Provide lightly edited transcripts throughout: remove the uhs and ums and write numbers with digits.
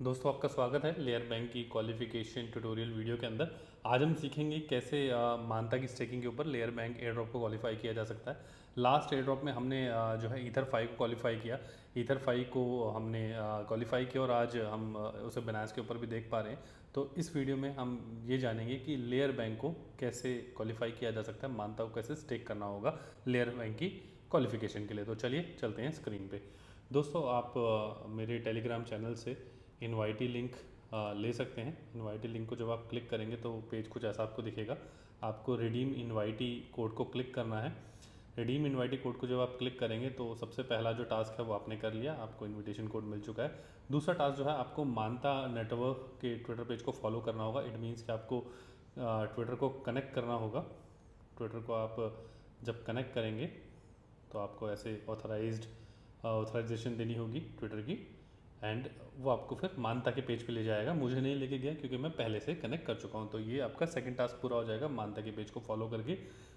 दोस्तों आपका स्वागत है लेयर बैंक की क्वालिफिकेशन ट्यूटोरियल वीडियो के अंदर। आज हम सीखेंगे कैसे मानता की स्टेकिंग के ऊपर लेयर बैंक एयर ड्रॉप को क्वालिफाई किया जा सकता है। लास्ट एयर ड्रॉप में हमने जो है ईथर 5 को क्वालिफाई किया। ईथर 5 को हमने क्वालिफाई किया और आज हम उसे बनास के ऊपर भी देख पा रहे हैं। तो इस वीडियो में हम ये जानेंगे कि लेयर बैंक को कैसे क्वालिफाई किया जा सकता है, मानता को कैसे स्टेक करना होगा लेयर बैंक की क्वालिफिकेशन के लिए। तो चलिए चलते हैं स्क्रीन पे। दोस्तों आप मेरे टेलीग्राम चैनल से इनवाइटी लिंक ले सकते हैं। इनवाइटी लिंक को जब आप क्लिक करेंगे तो पेज कुछ ऐसा आपको दिखेगा। आपको रिडीम इनवाइटी कोड को क्लिक करना है। रिडीम इनवाइटी कोड को जब आप क्लिक करेंगे तो सबसे पहला जो टास्क है वो आपने कर लिया, आपको इनविटेशन कोड मिल चुका है। दूसरा टास्क जो है आपको मानता नेटवर्क के ट्विटर पेज को फॉलो करना होगा। इट मीन्स कि आपको ट्विटर को कनेक्ट करना होगा। ट्विटर को आप जब कनेक्ट करेंगे तो आपको ऐसे ऑथराइजेशन देनी होगी ट्विटर की, एंड वो आपको फिर मानता के पेज पे ले जाएगा। मुझे नहीं लेके गया क्योंकि मैं पहले से कनेक्ट कर चुका हूँ। तो ये आपका सेकंड टास्क पूरा हो जाएगा मानता के पेज को फॉलो करके।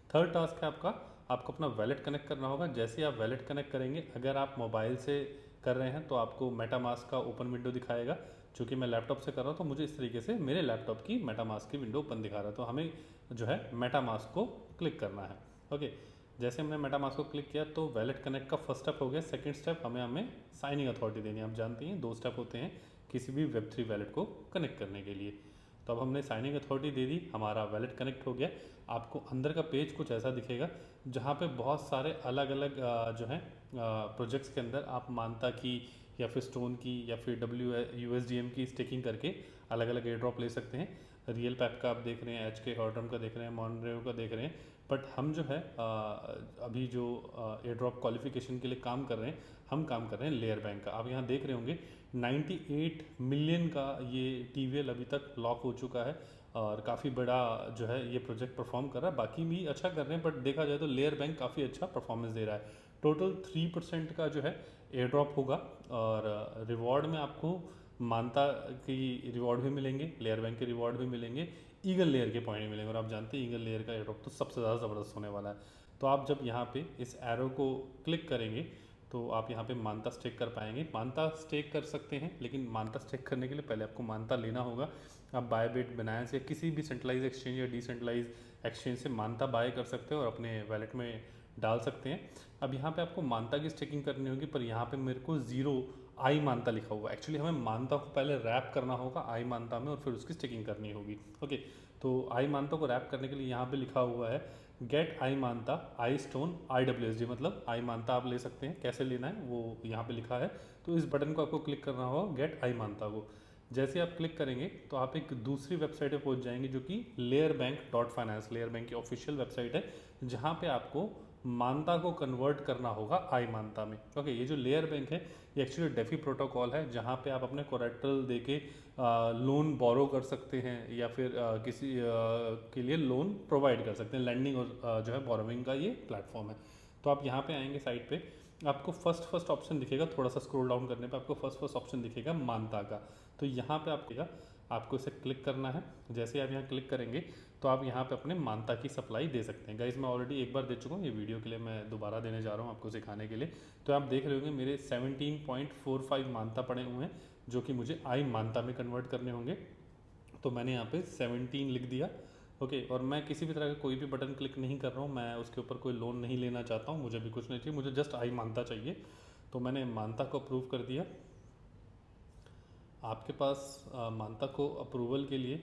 थर्ड टास्क है आपको अपना वैलेट कनेक्ट करना होगा। जैसे ही आप वैलेट कनेक्ट करेंगे, अगर आप मोबाइल से कर रहे हैं तो आपको मेटामास्क का ओपन विंडो दिखाएगा। चूँकि मैं लैपटॉप से कर रहा हूँ तो मुझे इस तरीके से मेरे लैपटॉप की मेटामास्क की विंडो ओपन दिखा रहा है। तो हमें जो है मेटामास्क को क्लिक करना है। ओके, जैसे हमने मेटामास्क को क्लिक किया तो वैलेट कनेक्ट का फर्स्ट स्टेप हो गया। सेकंड स्टेप हमें साइनिंग अथॉरिटी देनी है। आप जानते हैं 2 स्टेप होते हैं किसी भी वेब3 वैलेट को कनेक्ट करने के लिए। तो अब हमने साइनिंग अथॉरिटी दे दी, हमारा वैलेट कनेक्ट हो गया। आपको अंदर का पेज कुछ ऐसा दिखेगा जहाँ पे बहुत सारे अलग अलग जो है प्रोजेक्ट्स के अंदर आप मानता की या फिर स्टोन की या फिर WUSDM की स्टेकिंग करके अलग अलग एयर ड्रॉप ले सकते हैं। रियल पैप का आप देख रहे हैं, HK हॉटरम का देख रहे हैं, मॉनरेव का देख रहे हैं। बट हम जो है अभी जो एयर ड्रॉप क्वालिफिकेशन के लिए काम कर रहे हैं, हम काम कर रहे हैं लेयर बैंक का। आप यहाँ देख रहे होंगे 98 मिलियन का ये TVL अभी तक लॉक हो चुका है और काफ़ी बड़ा जो है ये प्रोजेक्ट परफॉर्म कर रहा है। बाकी भी अच्छा कर रहे हैं बट देखा जाए तो लेयर बैंक काफ़ी अच्छा परफॉर्मेंस दे रहा है। टोटल 3% का जो है एयर ड्रॉप होगा और रिवॉर्ड में आपको मानता की रिवॉर्ड भी मिलेंगे, लेयर बैंक के रिवॉर्ड भी मिलेंगे, ईगल लेयर के पॉइंट मिलेंगे। और आप जानते हैं ईगल लेयर का एयर ड्रॉप तो सबसे ज़्यादा ज़बरदस्त होने वाला है। तो आप जब यहाँ पे इस एरो को क्लिक करेंगे तो आप यहाँ पे मानता स्टेक कर पाएंगे। मानता स्टेक कर सकते हैं, लेकिन मानता स्टेक करने के लिए पहले आपको मानता लेना होगा। आप बायबिट, बनांस या किसी भी सेंट्रलाइज एक्सचेंज या डिसेंट्रलाइज एक्सचेंज से मानता बाय कर सकते हो और अपने वैलेट में डाल सकते हैं। अब यहाँ पे आपको मानता की स्टेकिंग करनी होगी, पर यहाँ पे मेरे को 0 आई मानता लिखा हुआ है। एक्चुअली हमें मानता को पहले रैप करना होगा आई मानता में और फिर उसकी स्टेकिंग करनी होगी। ओके, तो आई मानता को रैप करने के लिए यहाँ पे लिखा हुआ है गेट आई मानता आई स्टोन IWSD, मतलब आई मानता आप ले सकते हैं। कैसे लेना है वो यहाँ पे लिखा है। तो इस बटन को आपको क्लिक करना होगा गेट आई मानता को। जैसे आप क्लिक करेंगे तो आप एक दूसरी वेबसाइट पे पहुंच जाएंगे जो कि layer bank dot finance, layer bank की ऑफिशियल वेबसाइट है, जहां पे आपको मानता को कन्वर्ट करना होगा आई मानता में। ओके, ये जो लेयर बैंक है ये एक्चुअली डेफी प्रोटोकॉल है जहाँ पे आप अपने कोलेटरल दे के लोन बोरो कर सकते हैं या फिर किसी के लिए लोन प्रोवाइड कर सकते हैं। लैंडिंग और जो है बोरोविंग का ये प्लेटफॉर्म है। तो आप यहाँ पे आएंगे साइट पे, आपको फर्स्ट ऑप्शन दिखेगा। थोड़ा सा स्क्रॉल डाउन करने पे आपको फर्स्ट ऑप्शन दिखेगा मानता का। तो यहाँ पे आपको इसे क्लिक करना है। जैसे आप यहाँ क्लिक करेंगे तो आप यहाँ पे अपने मानता की सप्लाई दे सकते हैं। गाइस मैं ऑलरेडी एक बार दे चुका हूँ, ये वीडियो के लिए मैं दोबारा देने जा रहा हूँ आपको सिखाने के लिए। तो आप देख रहे होंगे मेरे 17.45 मानता पड़े हुए हैं जो कि मुझे आई मानता में कन्वर्ट करने होंगे। तो मैंने यहाँ पे 17 लिख दिया। ओके, और मैं किसी भी तरह का कोई भी बटन क्लिक नहीं कर रहा हूँ, मैं उसके ऊपर कोई लोन नहीं लेना चाहता हूँ, मुझे भी कुछ नहीं चाहिए, मुझे जस्ट आई मानता चाहिए। तो मैंने मानता को अप्रूव कर दिया। आपके पास मानता को अप्रूवल के लिए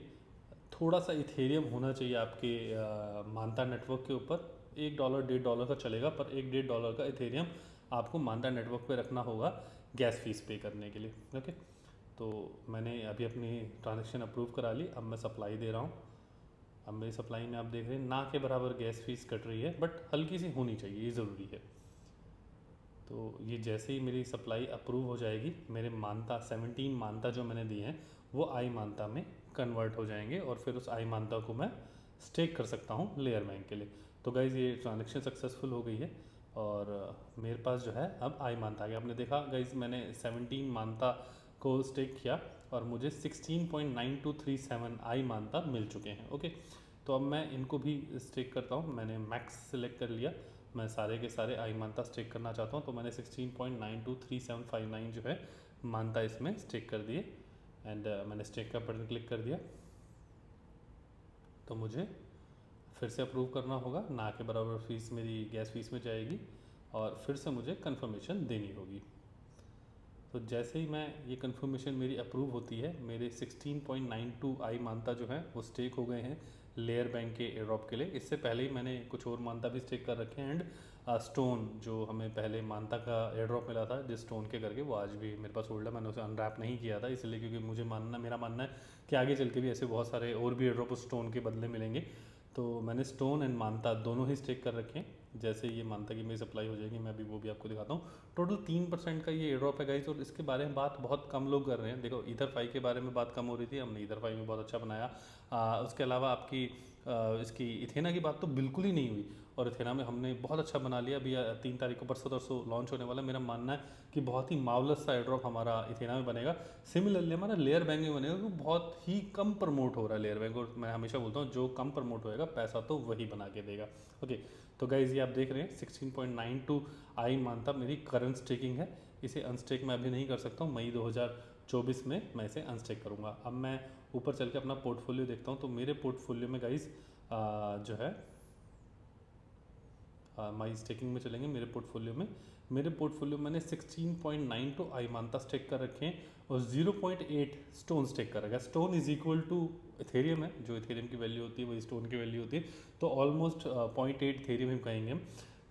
थोड़ा सा इथेरियम होना चाहिए आपके मानता नेटवर्क के ऊपर। $1 $1.5 का चलेगा, पर $1 का इथेरियम आपको मानता नेटवर्क पे रखना होगा गैस फीस पे करने के लिए। ओके, तो मैंने अभी अपनी ट्रांजेक्शन अप्रूव करा ली। अब मैं सप्लाई दे रहा हूँ। अब मेरी सप्लाई में आप देख रहे हैं ना के बराबर गैस फीस कट रही है, बट हल्की सी होनी चाहिए, ये ज़रूरी है। तो ये जैसे ही मेरी सप्लाई अप्रूव हो जाएगी, मेरे मानता 17 मानता जो मैंने दिए हैं वो आई मानता में कन्वर्ट हो जाएंगे और फिर उस आई मानता को मैं स्टेक कर सकता हूँ लेयर बैंक के लिए। तो गाइज़ ये ट्रांजेक्शन सक्सेसफुल हो गई है और मेरे पास जो है अब आई मानता आ गया। आपने देखा गाइज़ मैंने 17 मानता को स्टेक किया और मुझे 16.9237 आई मानता मिल चुके हैं। ओके, तो अब मैं इनको भी स्टेक करता हूँ। मैंने मैक्स सेलेक्ट कर लिया, मैं सारे के सारे आई मानता स्टेक करना चाहता हूँ। तो मैंने 16.923759 जो है मानता इसमें स्टेक कर दिए। एंड मैंने स्टेक का बटन क्लिक कर दिया। तो मुझे फिर से अप्रूव करना होगा, ना के बराबर फीस मेरी गैस फीस में जाएगी और फिर से मुझे कंफर्मेशन देनी होगी। तो जैसे ही मैं ये कंफर्मेशन मेरी अप्रूव होती है, मेरे 16.92 आई मानता जो है वो स्टेक हो गए हैं लेयर बैंक के एयरड्रॉप के लिए। इससे पहले ही मैंने कुछ और मानता भी स्टेक कर रखे हैं। एंड स्टोन जो हमें पहले मानता का एयरड्रॉप मिला था जिस स्टोन के करके, वो आज भी मेरे पास होल्ड है। मैंने उसे अनरैप नहीं किया था इसलिए, क्योंकि मुझे मेरा मानना है कि आगे चल के भी ऐसे बहुत सारे और भी एयरड्रॉप उस स्टोन के बदले मिलेंगे। तो मैंने स्टोन एंड मानता दोनों ही स्टेक कर रखे हैं। जैसे ये मानता की मेरी सप्लाई हो जाएगी, मैं अभी वो भी आपको दिखाता हूँ। टोटल 3% का ये एयरड्रॉप है गाइज, और इसके बारे में बात बहुत कम लोग कर रहे हैं। देखो ईथर 5 के बारे में बात कम हो रही थी, हमने ईथर 5 में बहुत अच्छा बनाया। उसके अलावा आपकी इसकी इथेना की बात तो बिल्कुल ही नहीं हुई, और इथेना में हमने बहुत अच्छा बना लिया। अभी 3 तारीख को परसों तरसों लॉन्च होने वाला। मेरा मानना है कि बहुत ही मावलस सा एयरड्रॉप हमारा इथेना में बनेगा। सिमिलरली हमारा लेयर बैंक में बनेगा, क्योंकि बहुत ही कम प्रमोट हो रहा है लेयर बैंक, और मैं हमेशा बोलता हूँ जो कम प्रमोट होएगा पैसा तो वही बना के देगा। ओके, तो गाइज ये आप देख रहे हैं 16.92 आई मानता मेरी करंट स्टेकिंग है। इसे अनस्टेक मैं अभी नहीं कर सकता हूँ, मई 2024 में मैं इसे अनस्टेक करूँगा। अब मैं ऊपर चल के अपना पोर्टफोलियो देखता हूँ। तो मेरे पोर्टफोलियो में गाइज जो है माई स्टेकिंग में चलेंगे। मेरे पोर्टफोलियो मैंने 16.92 आई मानता स्टेक कर रखे हैं और 0.8 स्टोन स्टेक कर रखा है। Stone is equal to Ethereum है, जो इथेरियम की वैल्यू होती है वही स्टोन की वैल्यू होती है। तो ऑलमोस्ट 0.8 इथेरियम ही कहेंगे हम।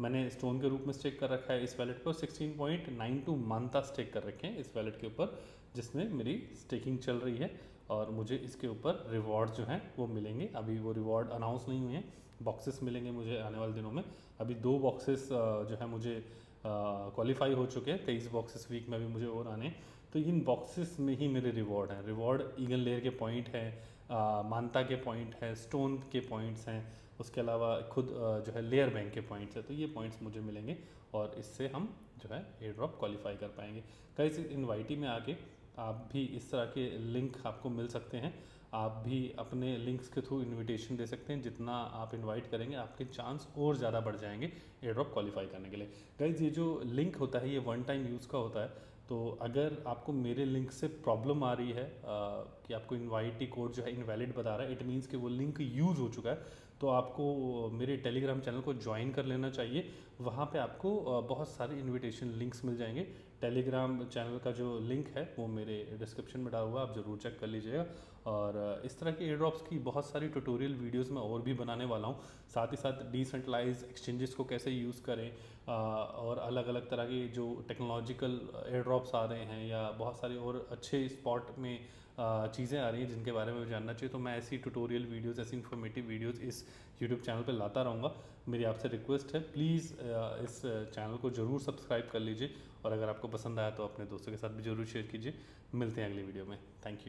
मैंने स्टोन के रूप में स्टेक कर रखा है इस वैलेट पर। 16.92 मानता स्टेक कर रखे हैं इस वैलेट के ऊपर, जिसमें मेरी स्टेकिंग चल रही है, और मुझे इसके ऊपर रिवॉर्ड जो हैं वो मिलेंगे। अभी वो रिवॉर्ड अनाउंस नहीं हुए हैं, बॉक्सेस मिलेंगे मुझे आने वाले दिनों में। अभी 2 बॉक्सेस जो है मुझे क्वालिफाई हो चुके हैं, 23 बॉक्सेस वीक में अभी मुझे और आने हैं। तो इन बॉक्सेस में ही मेरे रिवॉर्ड हैं। रिवॉर्ड ईगल लेयर के पॉइंट हैं, मानता के पॉइंट हैं, स्टोन के पॉइंट्स हैं, उसके अलावा खुद जो है लेयर बैंक के पॉइंट्स है। तो ये पॉइंट्स मुझे मिलेंगे और इससे हम जो है एयर ड्रॉप क्वालिफाई कर पाएंगे। गाइस इनवाइटी में आके आप भी इस तरह के लिंक आपको मिल सकते हैं। आप भी अपने लिंक्स के थ्रू इनविटेशन दे सकते हैं। जितना आप इनवाइट करेंगे आपके चांस और ज़्यादा बढ़ जाएंगे एयर ड्रॉप क्वालिफाई करने के लिए। गाइज ये जो लिंक होता है ये वन टाइम यूज़ का होता है। तो अगर आपको मेरे लिंक से प्रॉब्लम आ रही है कि आपको इनवाइटी कोड जो है इनवैलिड बता रहा है, इट मीन्स कि वो लिंक यूज़ हो चुका है, तो आपको मेरे टेलीग्राम चैनल को ज्वाइन कर लेना चाहिए। वहाँ पे आपको बहुत सारे इनविटेशन लिंक्स मिल जाएंगे। टेलीग्राम चैनल का जो लिंक है वो मेरे डिस्क्रिप्शन में डाला हुआ, आप ज़रूर चेक कर लीजिएगा। और इस तरह के एयर ड्रॉप्स की बहुत सारी ट्यूटोरियल वीडियोस मैं और भी बनाने वाला हूँ। साथ ही साथ डिसेंट्रलाइज एक्सचेंजेस को कैसे यूज़ करें, और अलग अलग तरह के जो टेक्नोलॉजिकल एयर ड्रॉप्स आ रहे हैं, या बहुत सारे और अच्छे स्पॉट में चीज़ें आ रही हैं जिनके बारे में जानना चाहिए। तो मैं ऐसी ट्यूटोरियल वीडियोस, ऐसी इन्फॉर्मेटिव वीडियोस इस यूट्यूब चैनल पर लाता रहूँगा। मेरी आपसे रिक्वेस्ट है, प्लीज़ इस चैनल को ज़रूर सब्सक्राइब कर लीजिए, और अगर आपको पसंद आया तो अपने दोस्तों के साथ भी ज़रूर शेयर कीजिए। मिलते हैं अगली वीडियो में। Thank you.